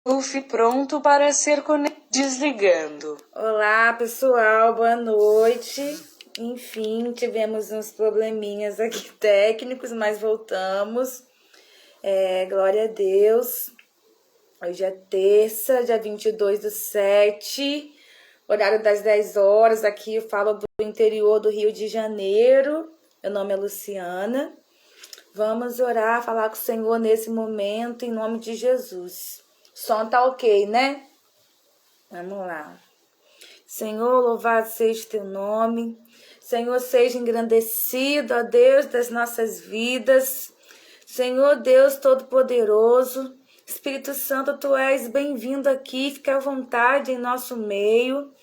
Bluetooth pronto para ser desligando. Olá, pessoal, boa noite. Enfim, tivemos uns probleminhas aqui técnicos, mas voltamos. Glória a Deus. Hoje é terça, dia 22/7, horário das 10 horas. Aqui eu falo do interior do Rio de Janeiro. Meu nome é Luciana. Vamos orar, falar com o Senhor nesse momento, em nome de Jesus. O som tá ok, né? Vamos lá. Senhor, louvado seja o teu nome. Senhor, seja engrandecido, ó Deus das nossas vidas. Senhor Deus Todo-Poderoso, Espírito Santo, tu és bem-vindo aqui, fica à vontade em nosso meio.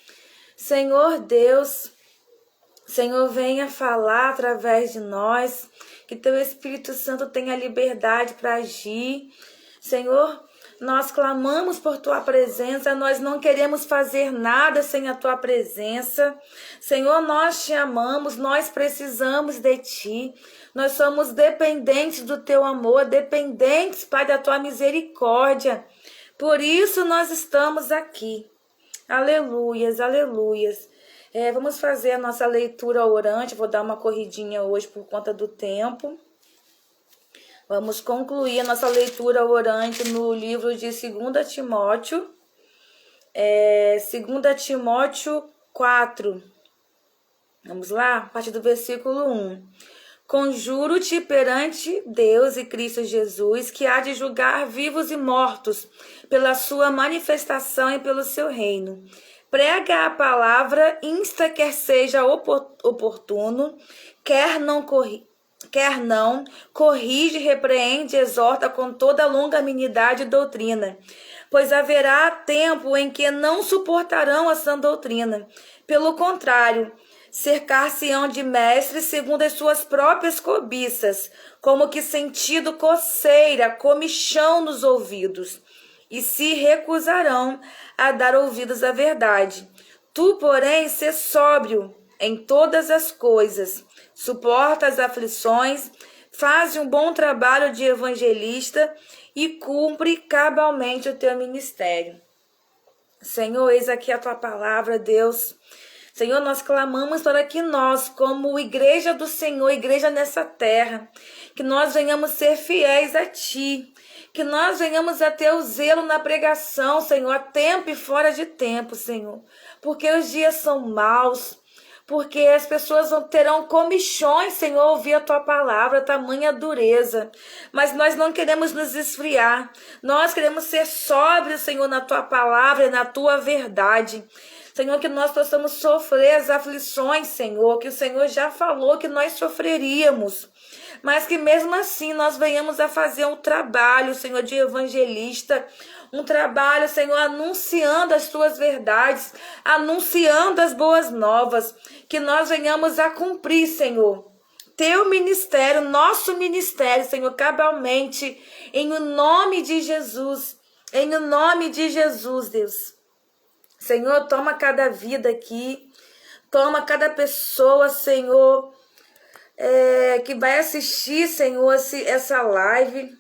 Senhor Deus, Senhor, venha falar através de nós, que teu Espírito Santo tenha liberdade para agir. Senhor, nós clamamos por tua presença, nós não queremos fazer nada sem a tua presença. Senhor, nós te amamos, nós precisamos de ti. Nós somos dependentes do teu amor, dependentes, Pai, da tua misericórdia. Por isso nós estamos aqui. Aleluias, aleluias. Vamos fazer a nossa leitura orante. Vou dar uma corridinha hoje por conta do tempo. Vamos concluir a nossa leitura orante no livro de 2 Timóteo. 2 Timóteo 4. Vamos lá? A partir do versículo 1. Conjuro-te perante Deus e Cristo Jesus, que há de julgar vivos e mortos, pela sua manifestação e pelo seu reino. Prega a palavra, insta quer seja oportuno, quer não, corrige, repreende, exorta com toda longanimidade e doutrina. Pois haverá tempo em que não suportarão a sã doutrina. Pelo contrário, cercar-se-ão de mestres segundo as suas próprias cobiças, como que sentindo coceira, comichão nos ouvidos, e se recusarão a dar ouvidos à verdade. Tu, porém, sê sóbrio em todas as coisas, suporta as aflições, faz um bom trabalho de evangelista e cumpre cabalmente o teu ministério. Senhor, eis aqui a tua palavra, Deus. Senhor, nós clamamos para que nós, como igreja do Senhor, igreja nessa terra, que nós venhamos ser fiéis a Ti, que nós venhamos a ter o zelo na pregação, Senhor, a tempo e fora de tempo, Senhor, porque os dias são maus, porque as pessoas terão comichões, Senhor, ouvir a Tua palavra, tamanha dureza, mas nós não queremos nos esfriar, nós queremos ser sóbrios, Senhor, na Tua palavra e na Tua verdade. Senhor, que nós possamos sofrer as aflições, Senhor, que o Senhor já falou que nós sofreríamos, mas que mesmo assim nós venhamos a fazer um trabalho, Senhor, de evangelista, um trabalho, Senhor, anunciando as tuas verdades, anunciando as boas novas, que nós venhamos a cumprir, Senhor, teu ministério, nosso ministério, Senhor, cabalmente, em o nome de Jesus, Deus. Senhor, toma cada vida aqui, toma cada pessoa, Senhor, que vai assistir, Senhor, essa live.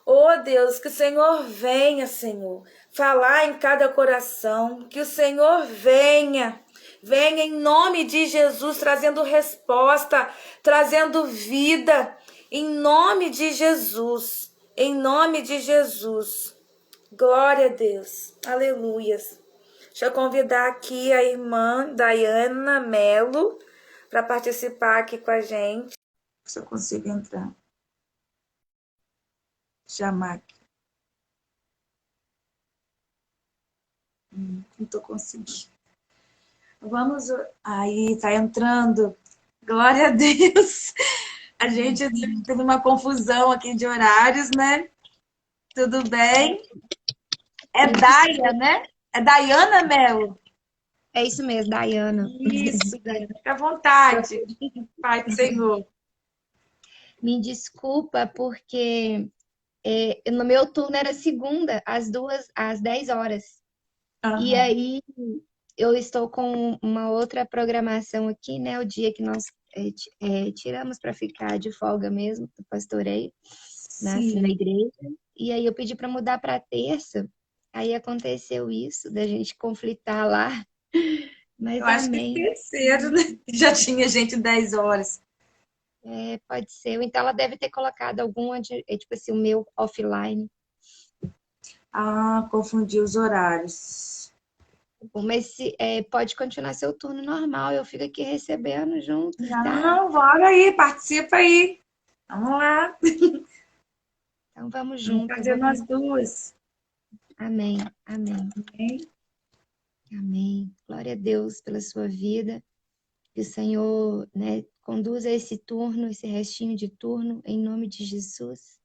Oh, Deus, que o Senhor venha, Senhor, falar em cada coração, que o Senhor venha em nome de Jesus, trazendo resposta, trazendo vida, em nome de Jesus, Glória a Deus, aleluias. Deixa eu convidar aqui a irmã Dayana Melo para participar aqui com a gente. Se eu consigo entrar. Chamar aqui. Não estou conseguindo. Vamos. Aí, tá entrando. Glória a Deus. A gente teve uma confusão aqui de horários, né? Tudo bem? É Daia, né? É Dayana Melo. É isso mesmo, Dayana. Isso, Dayana. Fica à vontade. Pai do Senhor. Me desculpa, porque no meu turno era segunda, às 10 horas. Uhum. E aí eu estou com uma outra programação aqui, né? O dia que nós tiramos para ficar de folga mesmo, do pastoreio, na igreja. E aí eu pedi para mudar para terça. Aí aconteceu isso, da gente conflitar lá. Mas Eu acho que amém. esqueceram, né? Já tinha gente 10 horas. Pode ser. Ou então ela deve ter colocado algum, tipo assim, o meu offline. Ah, confundi os horários. Bom, mas pode continuar seu turno normal, eu fico aqui recebendo junto, tá? Não, bora aí, participa aí. Vamos lá. Então vamos Vamos junto. fazer nós duas. Amém, amém, Hein? amém. Glória a Deus pela sua vida. Que o Senhor, né, conduza esse turno, esse restinho de turno, em nome de Jesus.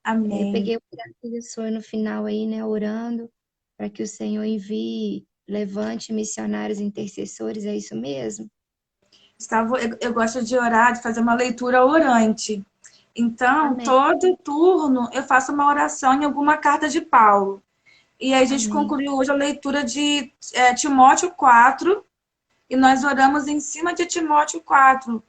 Eu Amém. peguei o pedaço do sonho no final aí, né, orando, para que o Senhor envie, levante missionários intercessores, é isso mesmo? Gustavo, eu gosto de orar, de fazer uma leitura orante. Então, Amém, todo turno eu faço uma oração em alguma carta de Paulo. E aí a gente amém. concluiu hoje a leitura de Timóteo 4, e nós oramos em cima de Timóteo 4,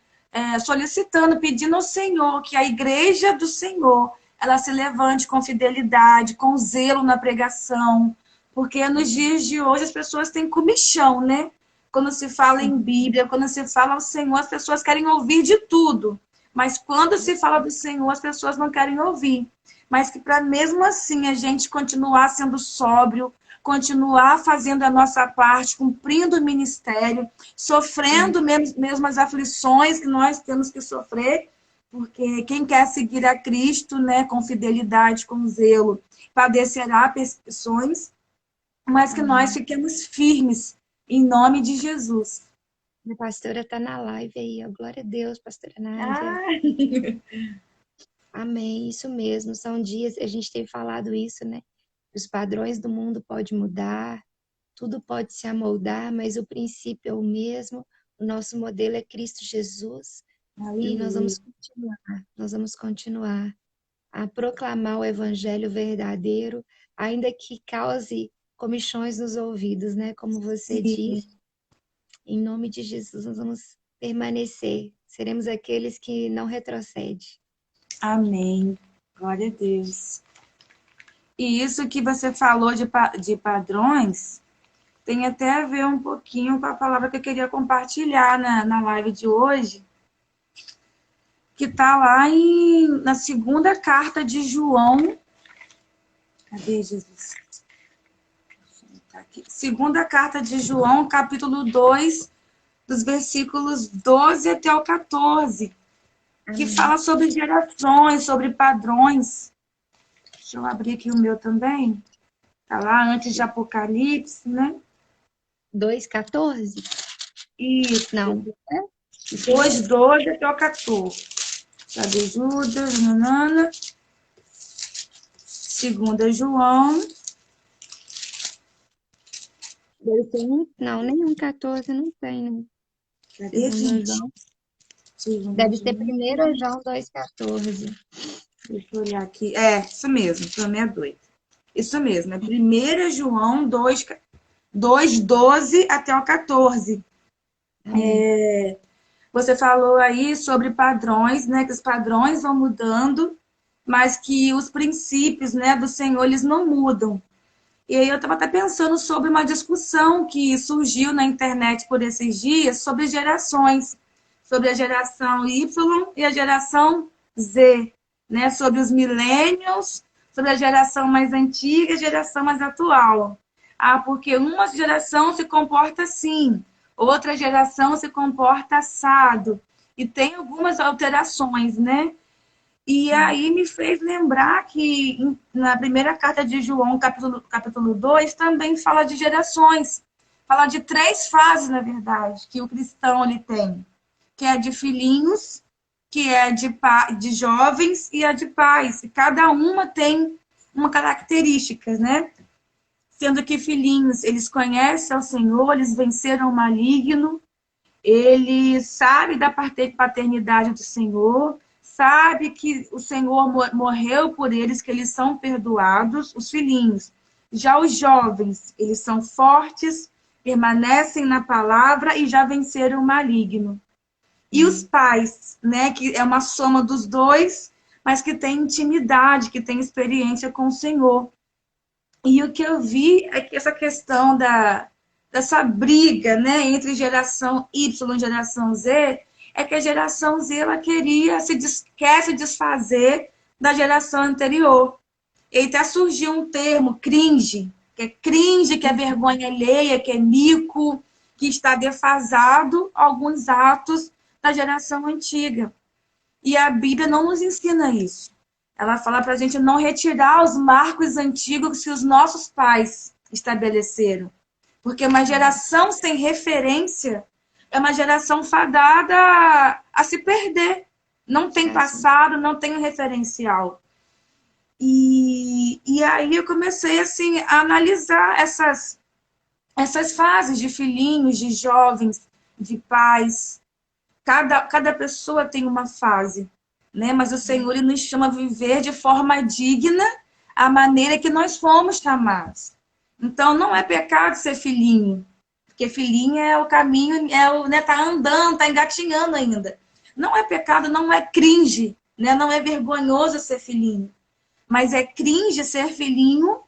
solicitando, pedindo ao Senhor que a igreja do Senhor ela se levante com fidelidade, com zelo na pregação, porque nos dias de hoje as pessoas têm comichão, né? Quando se fala em Bíblia, quando se fala ao Senhor, as pessoas querem ouvir de tudo, mas quando se fala do Senhor, as pessoas não querem ouvir. Mas que para mesmo assim a gente continuar sendo sóbrio, continuar fazendo a nossa parte, cumprindo o ministério, sofrendo mesmo as aflições que nós temos que sofrer, porque quem quer seguir a Cristo, né, com fidelidade, com zelo, padecerá perseguições, mas que nós fiquemos firmes em nome de Jesus. A pastora está na live aí, ó. Glória a Deus, pastora Nádia. Ah, Amém, isso mesmo. São dias, a gente tem falado isso, né? Os padrões do mundo podem mudar, tudo pode se amoldar, mas o princípio é o mesmo. O nosso modelo é Cristo Jesus. E aleluia. nós vamos continuar a proclamar o evangelho verdadeiro, ainda que cause comichões nos ouvidos, né? Como você Sim. disse, em nome de Jesus, nós vamos permanecer. Seremos aqueles que não retrocedem. Amém. Glória a Deus. E isso que você falou de padrões tem até a ver um pouquinho com a palavra que eu queria compartilhar na live de hoje, que está lá na segunda carta de João. Cadê Jesus? Tá aqui. Segunda carta de João, capítulo 2, dos versículos 12 até o 14, que fala sobre gerações, sobre padrões. Deixa eu abrir aqui o meu também. Está lá antes de Apocalipse, né? 2,14? Isso. Não. 2:12 até o 14. Cadê Judas? Nanana. Segunda João. Não, nenhum 14 não tem, né? Cadê, Segundo gente? João. Segunda Deve ser João. 1 João 2,14. Deixa eu olhar aqui. É, isso mesmo. Também é doido. Isso mesmo. É 1 João 2:12 até o 14. Você falou aí sobre padrões, né? Que os padrões vão mudando, mas que os princípios, né, do Senhor, eles não mudam. E aí eu estava até pensando sobre uma discussão que surgiu na internet por esses dias sobre gerações, sobre a geração Y e a geração Z, né? Sobre os millennials, sobre a geração mais antiga e a geração mais atual. Ah, porque uma geração se comporta assim, outra geração se comporta assado, e tem algumas alterações, né? E aí me fez lembrar que na primeira carta de João, capítulo 2, também fala de gerações. Fala de 3 fases, na verdade, que o cristão ele tem. Que é de filhinhos, que é de jovens e a de pais. E cada uma tem uma característica, né? Sendo que filhinhos, eles conhecem ao Senhor, eles venceram o maligno, ele sabe da paternidade do Senhor, sabe que o Senhor morreu por eles, que eles são perdoados, os filhinhos. Já os jovens, eles são fortes, permanecem na palavra e já venceram o maligno. E os pais, né, que é uma soma dos dois, mas que tem intimidade, que tem experiência com o Senhor. E o que eu vi é que essa questão dessa briga, né, entre geração Y e geração Z, é que a geração Z ela quer se desfazer da geração anterior. E até surgiu um termo, cringe, que é vergonha alheia, que é mico, que está defasado alguns atos da geração antiga. E a Bíblia não nos ensina isso. Ela fala para a gente não retirar os marcos antigos que os nossos pais estabeleceram. Porque uma geração sem referência é uma geração fadada a se perder. Não tem passado, não tem um referencial. E aí eu comecei assim, a analisar essas fases de filhinhos, de jovens, de pais. Cada pessoa tem uma fase, né? Mas o Senhor ele nos chama a viver de forma digna a maneira que nós fomos chamados. Então, não é pecado ser filhinho, porque filhinho é o caminho, né, tá andando, tá engatinhando ainda. Não é pecado, não é cringe, né? Não é vergonhoso ser filhinho. Mas é cringe ser filhinho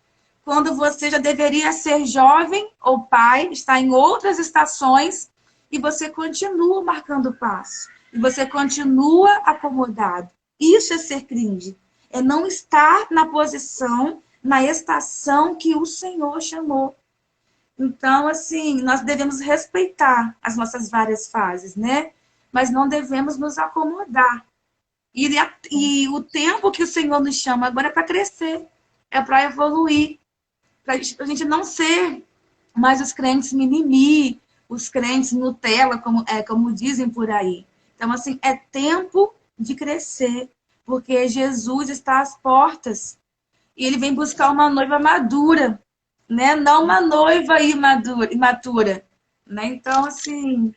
quando você já deveria ser jovem ou pai, está em outras estações e você continua marcando passo. E você continua acomodado. Isso é ser cringe. É não estar na posição, na estação que o Senhor chamou. Então, assim, nós devemos respeitar as nossas várias fases, né? Mas não devemos nos acomodar. E o tempo que o Senhor nos chama agora é para crescer, é para evoluir, para a gente não ser mais os crentes mimimi, os crentes Nutella, como dizem por aí. Então, assim, é tempo de crescer, porque Jesus está às portas e ele vem buscar uma noiva madura, né? Não uma noiva imatura, né? Então, assim,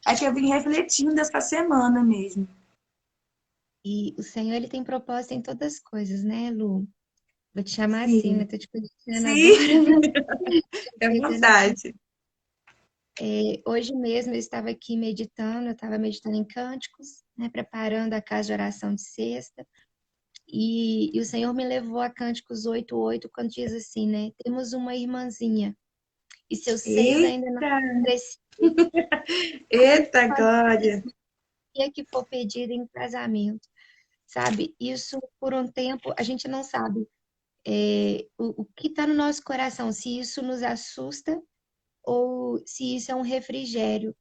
é que eu vim refletindo essa semana mesmo. E o Senhor, ele tem propósito em todas as coisas, né, Lu? Vou te chamar assim, né? Sim, Tô te conhecendo sim, agora. é Conhecendo assim. verdade. Hoje mesmo eu estava aqui meditando, eu estava meditando em cânticos, né? Preparando a casa de oração de sexta. E o Senhor me levou a Cânticos 8:8, quando diz assim, né? Temos uma irmãzinha, e seus seios ainda não Eita, cresciam, eita, glória. que for pedido em casamento, sabe? Isso, por um tempo, a gente não sabe o que está no nosso coração, se isso nos assusta ou se isso é um refrigério.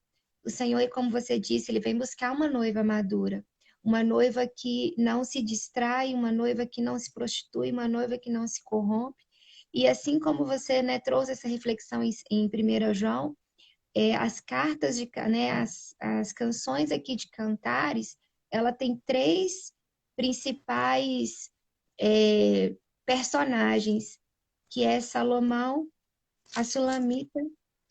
O Senhor, como você disse, ele vem buscar uma noiva madura, uma noiva que não se distrai, uma noiva que não se prostitui, uma noiva que não se corrompe. E assim como você, né, trouxe essa reflexão em 1 João, as cartas né, as canções aqui de Cantares, ela tem três principais personagens, que é Salomão, a Sulamita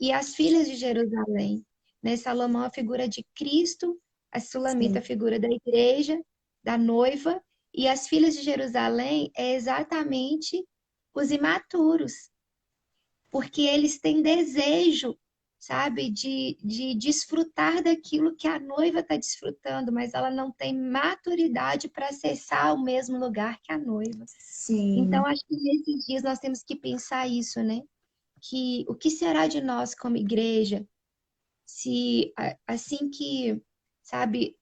e as filhas de Jerusalém. Né? Salomão, a figura de Cristo, a Sulamita, a Sim, figura da igreja, da noiva, e as filhas de Jerusalém é exatamente os imaturos, porque eles têm desejo, sabe, de desfrutar daquilo que a noiva está desfrutando, mas ela não tem maturidade para acessar o mesmo lugar que a noiva. Então, sim, acho que nesses dias nós temos que pensar isso, né? Que o que será de nós como igreja se assim que, sabe,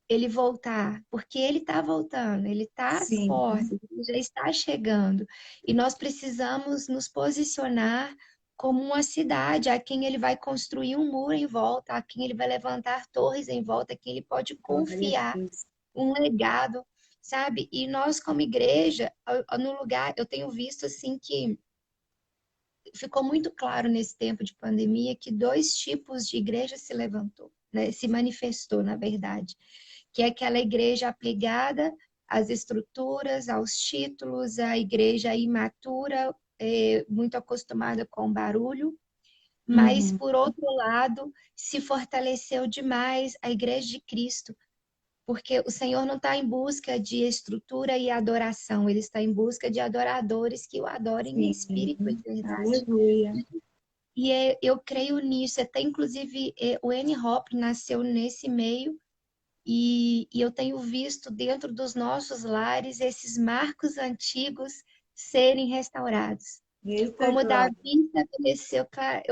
ele voltar, porque ele está voltando, ele está às sim, portas, ele já está chegando, e nós precisamos nos posicionar como uma cidade a quem ele vai construir um muro em volta, a quem ele vai levantar torres em volta, a quem ele pode glória a confiar Deus. um legado, sabe? E nós como igreja, no lugar, eu tenho visto assim que ficou muito claro nesse tempo de pandemia que dois tipos de igreja se levantou, né? Se manifestou, na verdade, que é aquela igreja apegada às estruturas, aos títulos, a igreja imatura, muito acostumada com barulho, mas, Uhum. por outro lado, se fortaleceu demais a igreja de Cristo, porque o Senhor não está em busca de estrutura e adoração, ele está em busca de adoradores que o adorem em Sim, espírito e em verdade. aleluia. E eu creio nisso, até inclusive o N. Hop nasceu nesse meio, e eu tenho visto dentro dos nossos lares esses marcos antigos serem restaurados. Eita, Como glória. Davi estabeleceu, claro,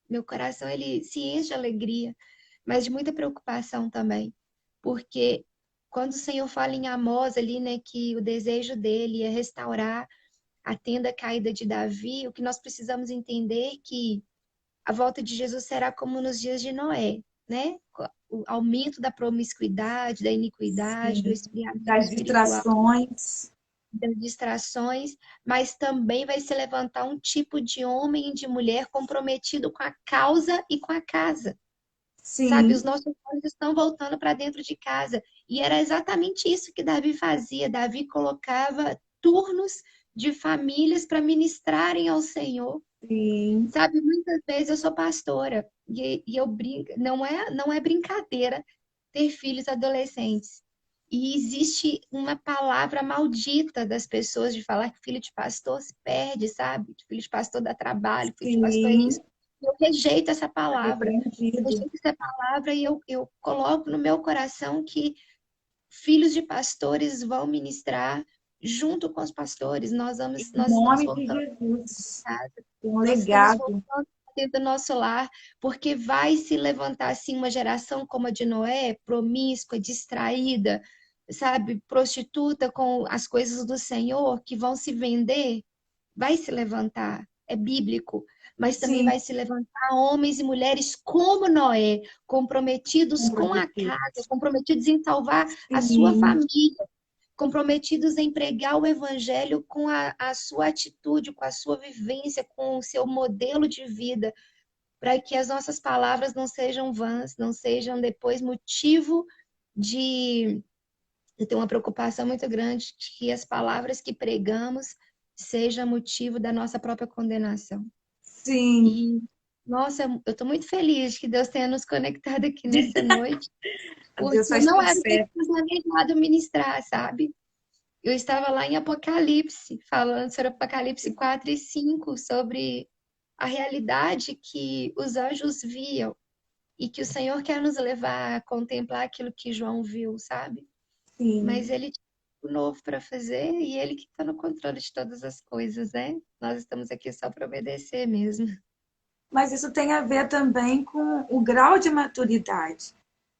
meu coração ele se enche de alegria, mas de muita preocupação também, porque quando o Senhor fala em Amós ali, né, que o desejo dele é restaurar a tenda caída de Davi, o que nós precisamos entender é que a volta de Jesus será como nos dias de Noé, né? O aumento da promiscuidade, da iniquidade, do Sim, esfriamento das espiritual, distrações. das distrações, mas também vai se levantar um tipo de homem e de mulher comprometido com a causa e com a casa. Sabe, os Sim, nossos olhos estão voltando para dentro de casa. E era exatamente isso que Davi fazia. Davi colocava turnos de famílias para ministrarem ao Senhor. sim, Sabe, muitas vezes eu sou pastora e eu brinco, não é brincadeira ter filhos adolescentes. E existe uma palavra maldita das pessoas de falar que filho de pastor se perde, sabe? Que filho de pastor dá trabalho, filho de pastor é sim, isso. Eu rejeito essa tá palavra. Eu repreendido. rejeito essa palavra e eu coloco no meu coração que filhos de pastores vão ministrar junto com os pastores. Em Nós estamos nome de voltando Jesus, para casa. um Nós estamos legado. voltando dentro do nosso lar, porque vai se levantar assim uma geração como a de Noé, promíscua, distraída, sabe, prostituta com as coisas do Senhor, que vão se vender, vai se levantar. É bíblico, mas também Sim, vai se levantar homens e mulheres como Noé, comprometidos com a comprometido. casa, comprometidos em salvar a sua Sim, família, comprometidos em pregar o evangelho com a sua atitude, com a sua vivência, com o seu modelo de vida, para que as nossas palavras não sejam vãs, não sejam depois motivo de. Eu tenho uma preocupação muito grande de que as palavras que pregamos sejam motivo da nossa própria condenação. sim. E, nossa, eu estou muito feliz que Deus tenha nos conectado aqui nessa noite, Deus porque faz não tudo era o que eu certo. tinha planejado ministrar, sabe? Eu estava lá em Apocalipse, falando sobre Apocalipse 4 e 5, sobre a realidade que os anjos viam e que o Senhor quer nos levar a contemplar aquilo que João viu, sabe? Mas Sim. ele tinha algo novo para fazer e ele que está no controle de todas as coisas, né? Nós estamos aqui só para obedecer mesmo. Mas isso tem a ver também com o grau de maturidade,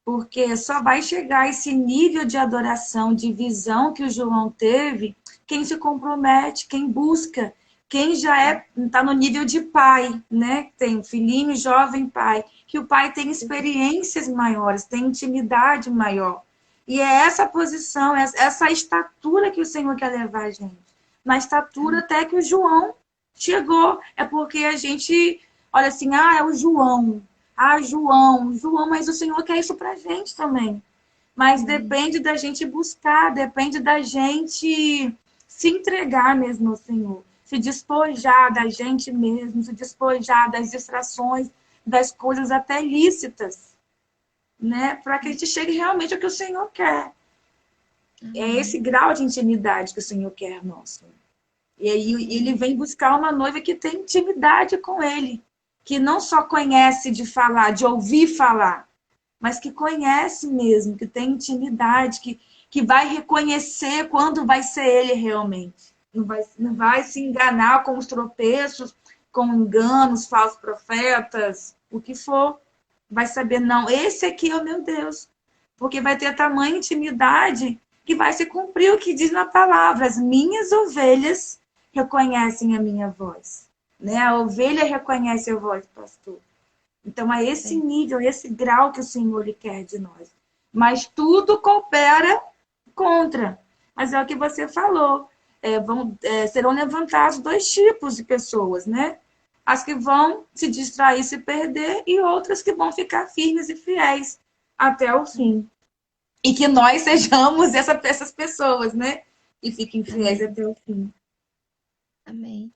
porque só vai chegar a esse nível de adoração, de visão que o João teve, quem se compromete, quem busca, quem já está no nível de pai, né? Tem um filhinho jovem pai, que o pai tem experiências maiores, tem intimidade maior. E é essa posição, essa estatura que o Senhor quer levar a gente. Na estatura até que o João chegou. É porque a gente olha assim, é o João. Ah, João, João, mas o Senhor quer isso pra gente também. Mas depende da gente buscar, depende da gente se entregar mesmo ao Senhor, se despojar da gente mesmo, se despojar das distrações, das coisas até lícitas, né? Para que a gente chegue realmente ao que o Senhor quer. É esse grau de intimidade que o Senhor quer nosso. E aí ele vem buscar uma noiva que tem intimidade com ele, que não só conhece de falar, de ouvir falar, mas que conhece mesmo, que tem intimidade, que vai reconhecer quando vai ser ele realmente. Não vai se enganar com os tropeços, com enganos, falsos profetas, o que for. Vai saber, não, esse aqui é o meu Deus. Porque vai ter tamanha intimidade que vai se cumprir o que diz na palavra. As minhas ovelhas reconhecem a minha voz. Né? A ovelha reconhece a voz do pastor. Então, é esse Sim. nível, esse grau que o Senhor lhe quer de nós. Mas tudo coopera contra. Mas é o que você falou. Serão levantados dois tipos de pessoas, né? As que vão se distrair, se perder, e outras que vão ficar firmes e fiéis até o fim. E que nós sejamos essas pessoas, né? E fiquem fiéis Amém. até o fim. Amém.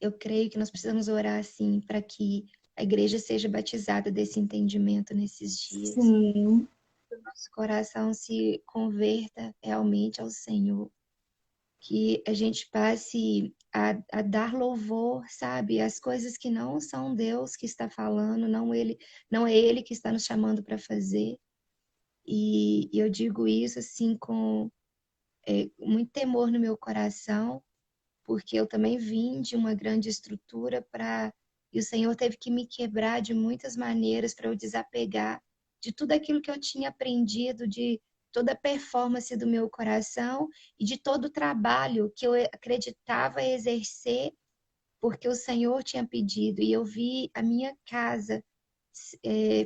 Eu creio que nós precisamos orar assim para que a igreja seja batizada desse entendimento nesses dias. Sim, Que o nosso coração se converta realmente ao Senhor. Que a gente passe a dar louvor, sabe? As coisas que não são Deus que está falando, não é Ele que está nos chamando para fazer. E eu digo isso assim com muito temor no meu coração, porque eu também vim de uma grande estrutura e o Senhor teve que me quebrar de muitas maneiras para eu desapegar de tudo aquilo que eu tinha aprendido, de toda a performance do meu coração e de todo o trabalho que eu acreditava exercer, porque o Senhor tinha pedido. E eu vi a minha casa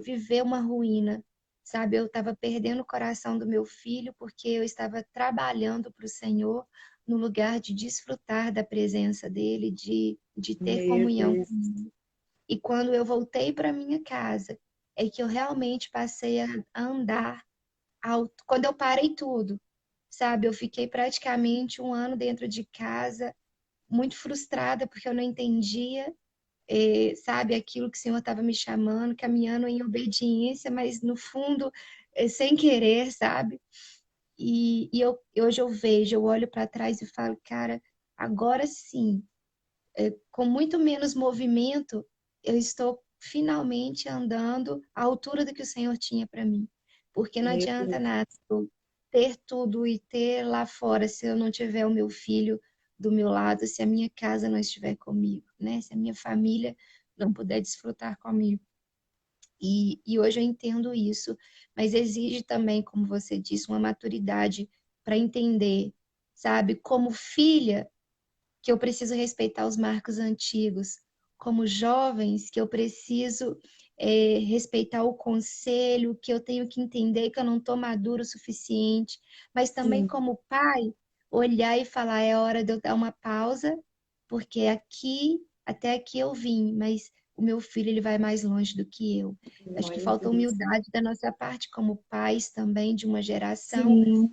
viver uma ruína, sabe? Eu estava perdendo o coração do meu filho porque eu estava trabalhando para o Senhor no lugar de desfrutar da presença dele, de ter Meu comunhão Deus. com ele. E quando eu voltei para minha casa, é que eu realmente passei a andar quando eu parei tudo, sabe? Eu fiquei praticamente um ano dentro de casa, muito frustrada porque eu não entendia, sabe, aquilo que o Senhor estava me chamando, caminhando em obediência, mas no fundo, sem querer, sabe? Hoje eu vejo, eu olho para trás e falo, cara, agora sim, com muito menos movimento, eu estou finalmente andando à altura do que o Senhor tinha para mim. Porque não Meu adianta Deus. nada eu ter tudo e ter lá fora se eu não tiver o meu filho do meu lado, se a minha casa não estiver comigo, né? Se a minha família não puder desfrutar comigo. E hoje eu entendo isso, mas exige também, como você disse, uma maturidade para entender, sabe? Como filha, que eu preciso respeitar os marcos antigos, como jovens, que eu preciso respeitar o conselho, que eu tenho que entender que eu não estou maduro o suficiente, mas também Sim. como pai, olhar e falar, é hora de eu dar uma pausa, porque até aqui eu vim, mas o meu filho ele vai mais longe do que eu. Acho que Glória a falta Deus. humildade da nossa parte como pais também de uma geração Sim,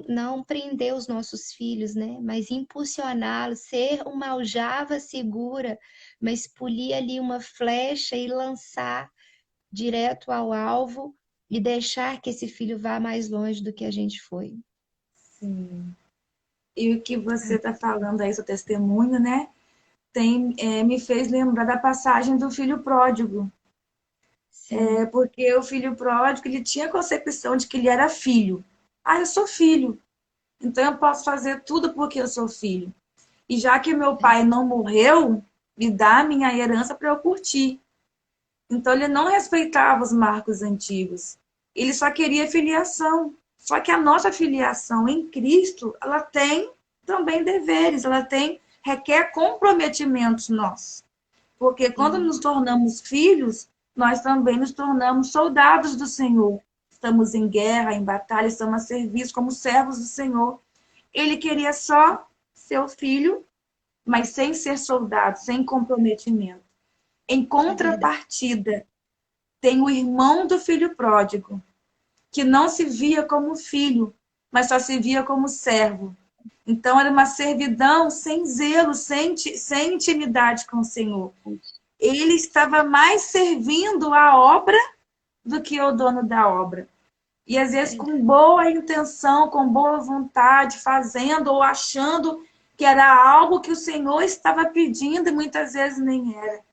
não prender os nossos filhos, né? Mas impulsioná-los, ser uma aljava segura, mas polir ali uma flecha e lançar direto ao alvo e deixar que esse filho vá mais longe do que a gente foi. sim. E o que você está falando aí, seu testemunho, né? Me fez lembrar da passagem do filho pródigo. Sim, Porque o filho pródigo, ele tinha a concepção de que ele era filho. Ah, eu sou filho, então eu posso fazer tudo porque eu sou filho. E já que meu pai não morreu, me dá a minha herança para eu curtir. Então ele não respeitava os marcos antigos. Ele só queria filiação. Só que a nossa filiação em Cristo, ela tem também deveres, requer comprometimentos nossos. Porque quando sim, nos tornamos filhos, nós também nos tornamos soldados do Senhor. Estamos em guerra, em batalha, estamos a serviço como servos do Senhor. Ele queria só seu filho, mas sem ser soldado, sem comprometimento. Em é verdade. contrapartida, tem o irmão do filho pródigo, que não se via como filho, mas só se via como servo. Então, era uma servidão sem zelo, sem intimidade com o Senhor. Ele estava mais servindo a obra do que o dono da obra. E às vezes com boa intenção, com boa vontade, fazendo ou achando que era algo que o Senhor estava pedindo e muitas vezes nem era.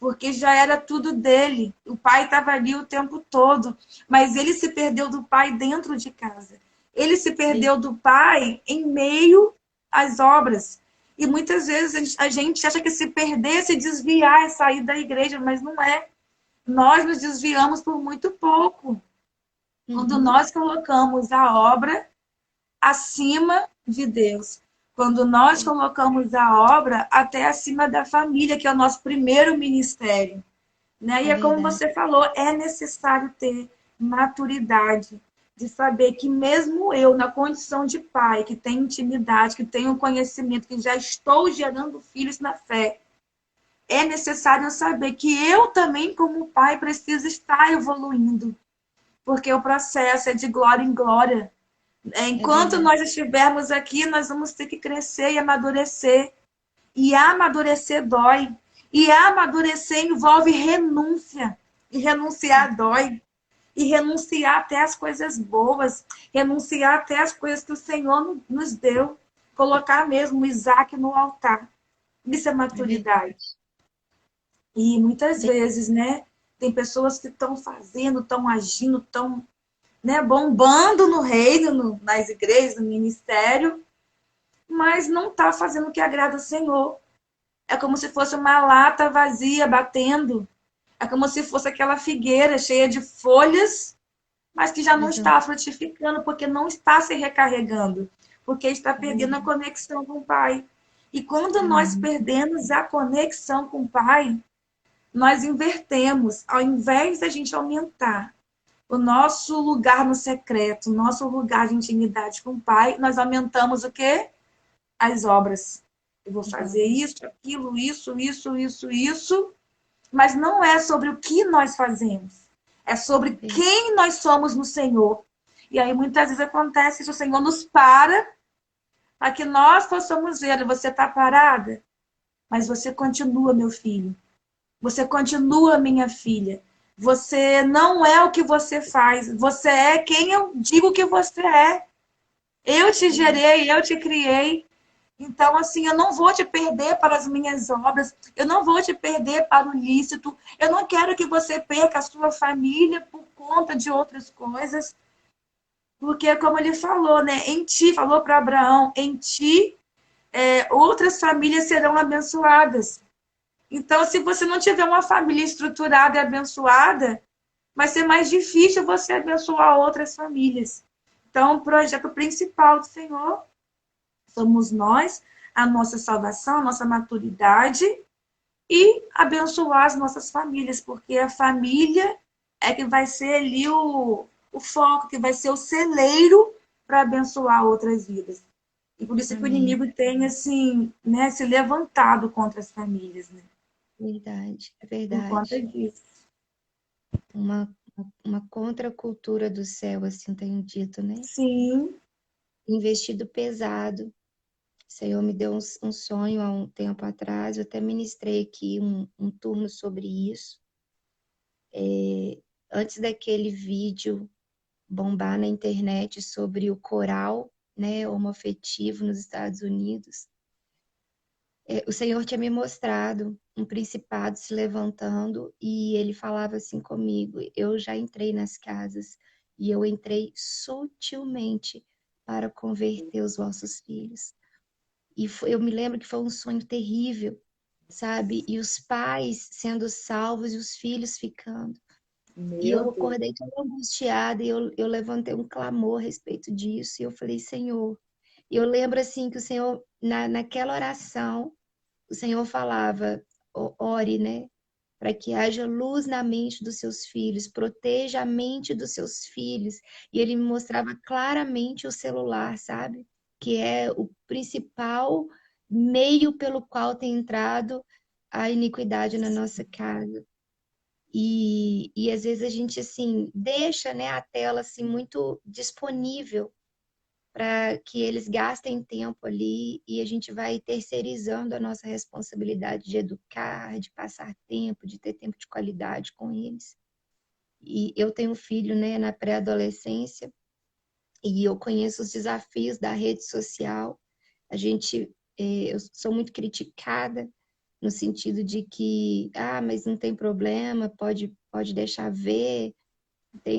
Porque já era tudo dele. O pai estava ali o tempo todo, mas ele se perdeu do pai dentro de casa. Ele se perdeu do pai em meio às obras. E muitas vezes a gente acha que se perder, se desviar, é sair da igreja, mas não é. Nós nos desviamos por muito pouco. Quando Uhum, nós colocamos a obra acima de Deus. Quando nós colocamos a obra até acima da família, que é o nosso primeiro ministério. Né? E é é como verdade. você falou, é necessário ter maturidade de saber que mesmo eu, na condição de pai, que tenho intimidade, que tenho conhecimento, que já estou gerando filhos na fé, é necessário eu saber que eu também, como pai, preciso estar evoluindo, porque o processo é de glória em glória. É Enquanto verdade. nós estivermos aqui, nós vamos ter que crescer e amadurecer. E amadurecer dói. E amadurecer envolve renúncia. E renunciar dói. E renunciar até as coisas boas. Renunciar até as coisas que o Senhor nos deu. Colocar mesmo Isaac no altar. Isso é É verdade. maturidade. E muitas vezes, né? Tem pessoas que estão fazendo, estão agindo, estão, né, bombando no reino, nas igrejas, no ministério, mas não está fazendo o que agrada ao Senhor. É como se fosse uma lata vazia batendo. É como se fosse aquela figueira cheia de folhas, mas que já não Exato. está frutificando, porque não está se recarregando, porque está perdendo a conexão com o Pai. E quando nós perdemos a conexão com o Pai, nós invertemos. Ao invés da gente aumentar o nosso lugar no secreto, o nosso lugar de intimidade com o Pai, nós aumentamos o quê? As obras. Eu vou fazer isso, aquilo, isso, mas não é sobre o que nós fazemos. É sobre quem nós somos no Senhor. E aí muitas vezes acontece isso, o Senhor nos para que nós possamos ver, você está parada, mas você continua, meu filho. Você continua, minha filha. Você não é o que você faz. Você é quem eu digo que você é. Eu te gerei, eu te criei. Então, assim, eu não vou te perder para as minhas obras, eu não vou te perder para o lícito, eu não quero que você perca a sua família por conta de outras coisas. Porque, como ele falou, né? Em ti, falou para Abraão, em ti, outras famílias serão abençoadas. Então, se você não tiver uma família estruturada e abençoada, vai ser mais difícil você abençoar outras famílias. Então, o projeto principal do Senhor somos nós, a nossa salvação, a nossa maturidade e abençoar as nossas famílias, porque a família é que vai ser ali o foco, que vai ser o celeiro para abençoar outras vidas. E por isso que o inimigo tem, assim, né, se levantado contra as famílias, né? Verdade, é Por conta verdade. disso. Uma, uma contracultura do céu, assim tenho dito, né? Sim. Investido pesado. O Senhor me deu um sonho há um tempo atrás, eu até ministrei aqui um turno sobre isso. Antes daquele vídeo bombar na internet sobre o coral, né, homoafetivo nos Estados Unidos, o Senhor tinha me mostrado um principado se levantando e ele falava assim comigo: eu já entrei nas casas e eu entrei sutilmente para converter os vossos filhos. E eu me lembro que foi um sonho terrível, sabe? E os pais sendo salvos e os filhos ficando. E eu Meu Deus. acordei toda angustiada e eu levantei um clamor a respeito disso. E eu falei, Senhor. E eu lembro assim que o Senhor, naquela oração, o Senhor falava, ore, né? Para que haja luz na mente dos seus filhos, proteja a mente dos seus filhos. E ele me mostrava claramente o celular, sabe? Que é o principal meio pelo qual tem entrado a iniquidade na nossa casa. E às vezes a gente assim deixa, né, a tela assim muito disponível para que eles gastem tempo ali e a gente vai terceirizando a nossa responsabilidade de educar, de passar tempo, de ter tempo de qualidade com eles. E eu tenho um filho, né, na pré-adolescência e eu conheço os desafios da rede social. Eu sou muito criticada no sentido de que, mas não tem problema, pode deixar ver,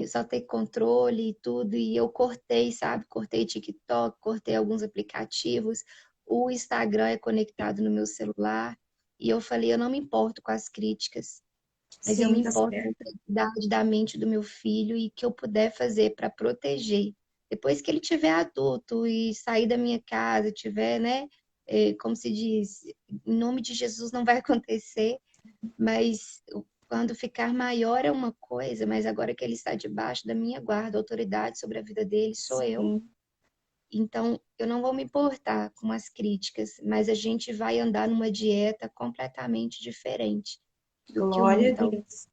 só ter controle e tudo, e eu cortei, sabe? Cortei TikTok, cortei alguns aplicativos, o Instagram é conectado no meu celular, e eu falei, eu não me importo com as críticas, mas eu me Sim, tá importo com a certo. integridade da mente do meu filho e que eu puder fazer para proteger. Depois que ele tiver adulto e sair da minha casa, tiver, né, como se diz, em nome de Jesus não vai acontecer, mas quando ficar maior é uma coisa, mas agora que ele está debaixo da minha guarda, a autoridade sobre a vida dele sou eu. Sim. Então, eu não vou me importar com as críticas, mas a gente vai andar numa dieta completamente diferente do que o Glória mundo a está. Deus.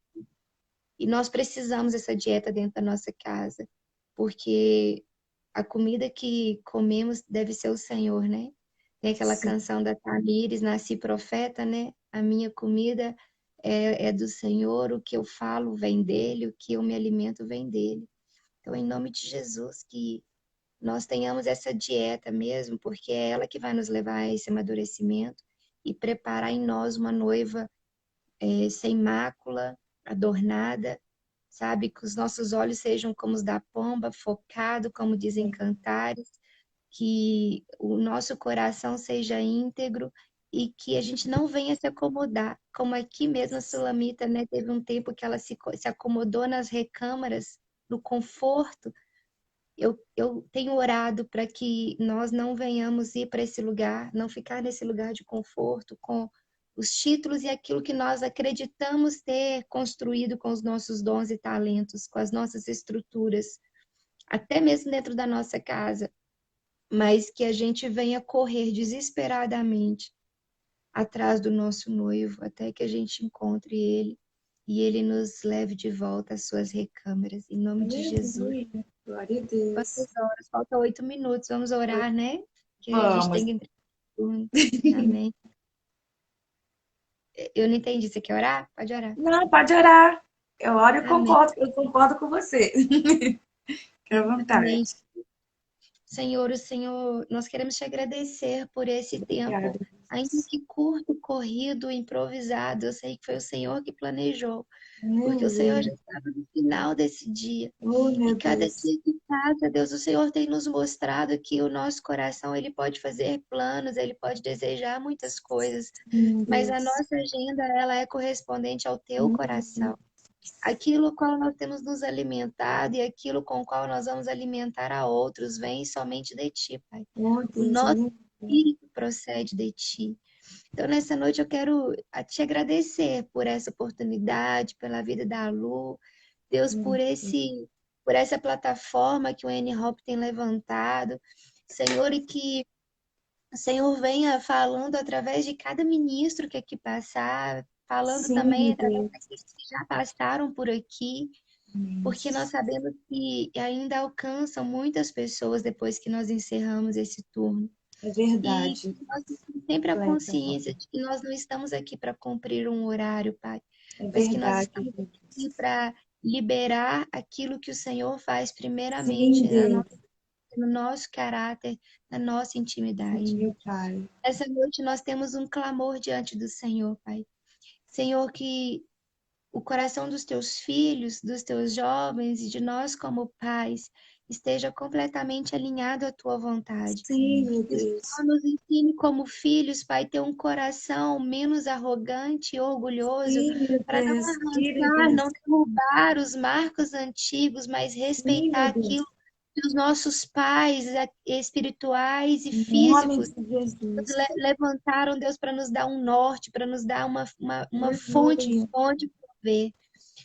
E nós precisamos dessa dieta dentro da nossa casa, porque a comida que comemos deve ser o Senhor, né? Tem aquela Sim. canção da Tamires, Nasci Profeta, né? A minha comida é do Senhor, o que eu falo vem dele, o que eu me alimento vem dele. Então, em nome de Jesus, que nós tenhamos essa dieta mesmo, porque é ela que vai nos levar a esse amadurecimento e preparar em nós uma noiva sem mácula, adornada, sabe? Que os nossos olhos sejam como os da pomba, focado, como dizem Cantares, que o nosso coração seja íntegro e que a gente não venha se acomodar. Como aqui mesmo a Sulamita, né, teve um tempo que ela se acomodou nas recâmaras, no conforto. Eu tenho orado para que nós não venhamos ir para esse lugar, não ficar nesse lugar de conforto com os títulos e aquilo que nós acreditamos ter construído com os nossos dons e talentos, com as nossas estruturas, até mesmo dentro da nossa casa, mas que a gente venha correr desesperadamente atrás do nosso noivo, até que a gente encontre ele e ele nos leve de volta às suas recâmaras, em nome de Jesus. Aleluia. Glória a Deus. Quantas horas? Falta 8 minutos. Vamos orar, né? Que a gente Vamos. tem que entrar. Amém. Eu não entendi. Você quer orar? Pode orar. Não, pode orar. Eu oro e Amém. eu concordo com você. Fique à vontade. Amém. Senhor, nós queremos te agradecer por esse tempo, Obrigada. ainda que curto, corrido, improvisado. Eu sei que foi o Senhor que planejou, porque o Senhor já estava no final desse dia. Oh, meu E cada Deus. dia que passa, Deus, o Senhor tem nos mostrado que o nosso coração, ele pode fazer planos, ele pode desejar muitas coisas, mas a nossa agenda, ela é correspondente ao teu coração. Aquilo com qual nós temos nos alimentado e aquilo com o qual nós vamos alimentar a outros vem somente de ti, Pai. Oh, O Deus. nosso espírito procede de ti. Então, nessa noite, eu quero te agradecer por essa oportunidade, pela vida da Lu, Deus, por essa plataforma que o N-Hop tem levantado, Senhor, e que o Senhor venha falando através de cada ministro que aqui passar, falando Sim, também meu através Deus. daqueles que já passaram por aqui, porque nós sabemos que ainda alcançam muitas pessoas depois que nós encerramos esse turno. É E verdade. nós temos sempre a Completa, consciência de que nós não estamos aqui para cumprir um horário, Pai, É mas que nós verdade. estamos aqui para liberar aquilo que o Senhor faz Sim, primeiramente Deus. no nosso caráter, na nossa intimidade. Sim, meu Pai. Essa noite nós temos um clamor diante do Senhor, Pai. Senhor, que o coração dos teus filhos, dos teus jovens e de nós como pais esteja completamente alinhado à tua vontade. Sim, meu Que o Deus. Senhor nos ensine como filhos, Pai, ter um coração menos arrogante e orgulhoso, Sim, meu para não Deus. arrancar, não derrubar os marcos antigos, mas Sim, respeitar meu Deus. aquilo que os nossos pais espirituais e Em nome físicos de Jesus. levantaram, Deus, para nos dar um norte, para nos dar uma fonte Aleluia. onde prover.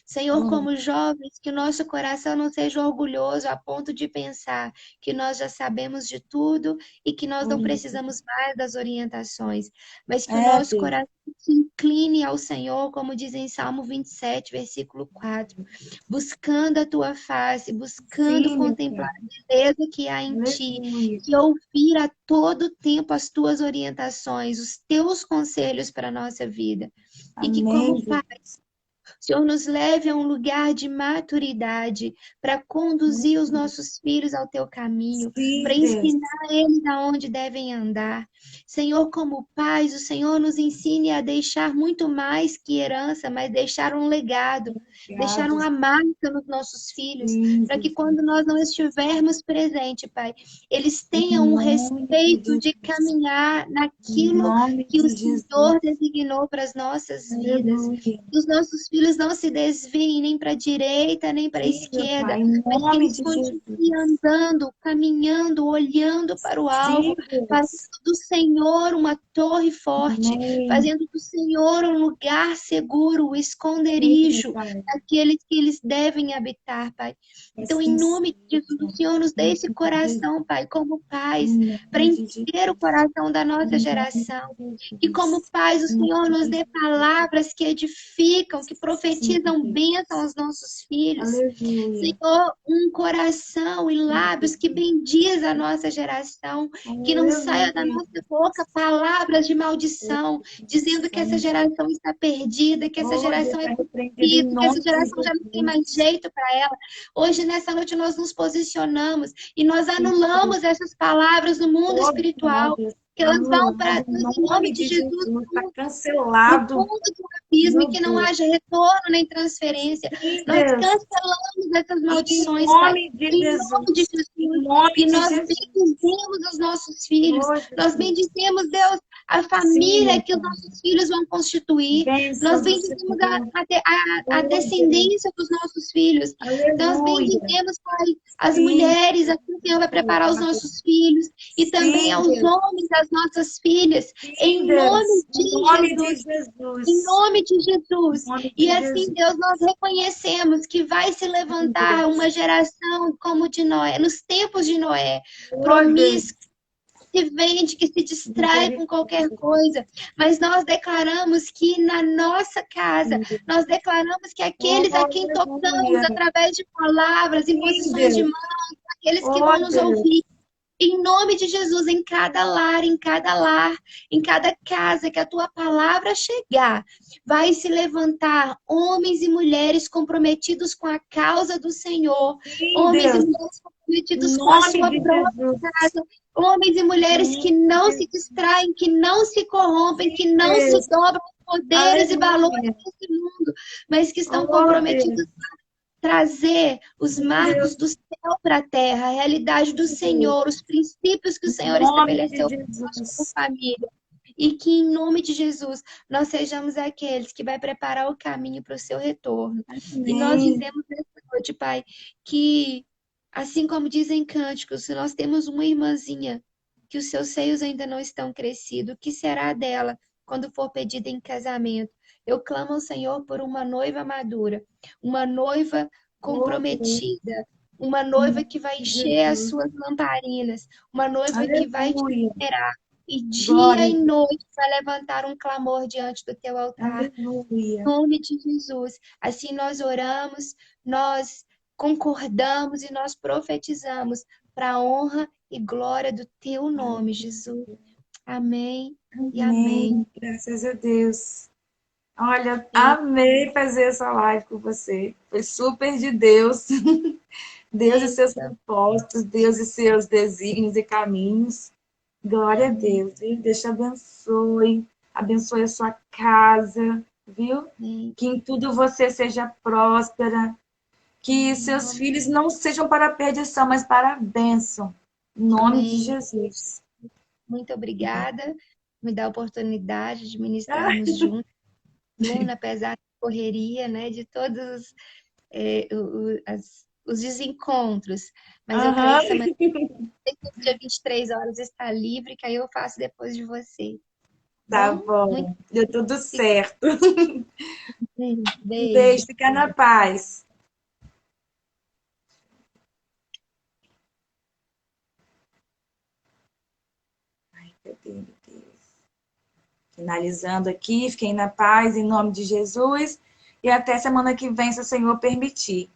Senhor, como jovens, que o nosso coração não seja orgulhoso a ponto de pensar que nós já sabemos de tudo e que nós não precisamos mais das orientações, mas que o nosso Deus. coração se incline ao Senhor, como diz em Salmo 27, versículo 4, buscando a tua face, buscando Sim, meu contemplar a beleza que há em ti, Aleluia. e ouvir a todo tempo as tuas orientações, os teus conselhos para a nossa vida. E que como Amém. Pai, o Senhor nos leve a um lugar de maturidade para conduzir os nossos filhos ao teu caminho, Sim, para Deus. ensinar eles aonde devem andar. Senhor, como pais, o Senhor nos ensine a deixar muito mais que herança, mas deixar um legado, deixar uma marca nos nossos filhos, Sim, para que Jesus. quando nós não estivermos presentes, Pai, eles tenham Em um nome respeito de de caminhar Em naquilo nome que o de Jesus. Senhor designou para as nossas vidas. Aleluia. Que os nossos filhos não se desviem nem para a direita, nem para a Sim, meu esquerda, Pai. Em mas que nome eles de continuem Jesus. andando, caminhando, olhando para o alvo, Sim, Deus. fazendo do Senhor uma torre forte, Amém. fazendo do Senhor um lugar seguro, o Sim, esconderijo meu Pai. daqueles que eles devem habitar, Pai. Então, em Assim nome de Jesus, seja. o Senhor nos dê esse Em coração, Pai, como pais, nome para de Jesus. entender o coração da Em nossa nome geração. de E como Jesus. pais, o Em nome Senhor nos de dê Jesus. palavras que edificam, que Sim, profetizam Deus. bênção aos nossos filhos. Aleluia. Senhor, um coração e lábios que bendiz a nossa geração, que não saia da Aleluia. nossa boca palavras de maldição, dizendo que essa geração está perdida, que essa Oh, Deus, geração é está repreendido em corrompida, que essa nome de geração já não tem mais Jesus. jeito para ela. Hoje, nessa noite, nós nos posicionamos e nós anulamos essas palavras no mundo Todas espiritual, palavras que elas vão para, anuladas em em nome nome de de Jesus, Jesus. Está no cancelado. fundo do abismo Meu e que não Deus. haja retorno nem transferência. Sim, Nós Deus. cancelamos essas Em maldições, Pai, nome de em nome de Jesus. Em Jesus. nome E de nós Jesus. bendizemos os nossos filhos. Oh, Nós Jesus. bendizemos, Deus, a Sim, família meu que os Pai. nossos filhos vão constituir. Nós Bênção do bendizemos Senhor. a Oh, Deus. descendência dos nossos filhos. Nós Aleluia. bendizemos, Pai, as Sim, mulheres, a que o Senhor vai preparar os Pai. nossos filhos. E também Sim, aos Deus. homens das nossas filhas. Sim, Em nome Deus. Em de nome de Jesus. Em Jesus. nome de Em Jesus. nome E de assim, Jesus. Deus, nós reconhecemos que vai se Sim, levantar Deus. uma geração como de Noé, nos tempos de Noé, Oh, Deus. promíscua, que vende, que se distrai com qualquer coisa. Mas nós declaramos que na nossa casa, nós declaramos que Oh, aqueles a quem tocamos aleluia. através de palavras, em Sim, posições de Deus. mãos, aqueles que Oh, vão nos Deus. ouvir, em nome de Jesus, lar, em cada casa que a tua palavra chegar, vai se levantar homens e mulheres comprometidos com a causa do Senhor, Sim, homens e Deus. mulheres Em comprometidos com a nome sua de própria Jesus. casa, homens e mulheres que Em nome não de se distraem, que não se corrompem, que não se Deus. dobram aos poderes e valores Aleluia. desse mundo, mas que estão Oh, Deus. comprometidos trazer os Meu marcos Deus. do céu para a terra, a realidade do Senhor, os princípios que o Em Senhor nome de estabeleceu para nós como Jesus. família. E que, em nome de Jesus, nós sejamos aqueles que vai preparar o caminho para o seu retorno. E nós Amém. dizemos nessa noite, Pai, que, assim como dizem cânticos, se nós temos uma irmãzinha que os seus seios ainda não estão crescidos, o que será dela quando for pedida em casamento? Eu clamo ao Senhor por uma noiva madura, uma noiva Oh, Deus. comprometida, uma Em noiva nome que vai de encher as Jesus. suas lamparinas, uma noiva que vai te Aleluia. esperar e dia Glória e a Deus. noite vai levantar um clamor diante do teu altar. Aleluia. Em nome de Jesus. Assim nós oramos, nós concordamos e nós profetizamos para a honra e glória do teu nome, Jesus. Amém e amém. Amém. Graças a Deus. Olha, Em amei fazer essa live com você. Foi super de Deus. Deus e seus bênção. propósitos, Deus e seus desígnios e caminhos. Glória a Amém. Deus, viu? Deus te abençoe. Abençoe a sua casa, viu? Amém. Que em tudo você seja próspera. Que seus filhos não sejam para a perdição, mas para a bênção. Em nome de Amém. Jesus. Muito obrigada. Me dá a oportunidade de ministrarmos juntos, apesar da correria, né, de todos os desencontros. Mas eu creio Aham. que semana dia 23 horas está livre, que aí eu faço depois de você. Tá Bom? Muito bom. Deu tudo certo. bem. Um Beijo. beijo, fica na paz. Cadê, meu Deus? Finalizando aqui, fiquem na paz, em nome de Jesus. E até semana que vem, se o Senhor permitir.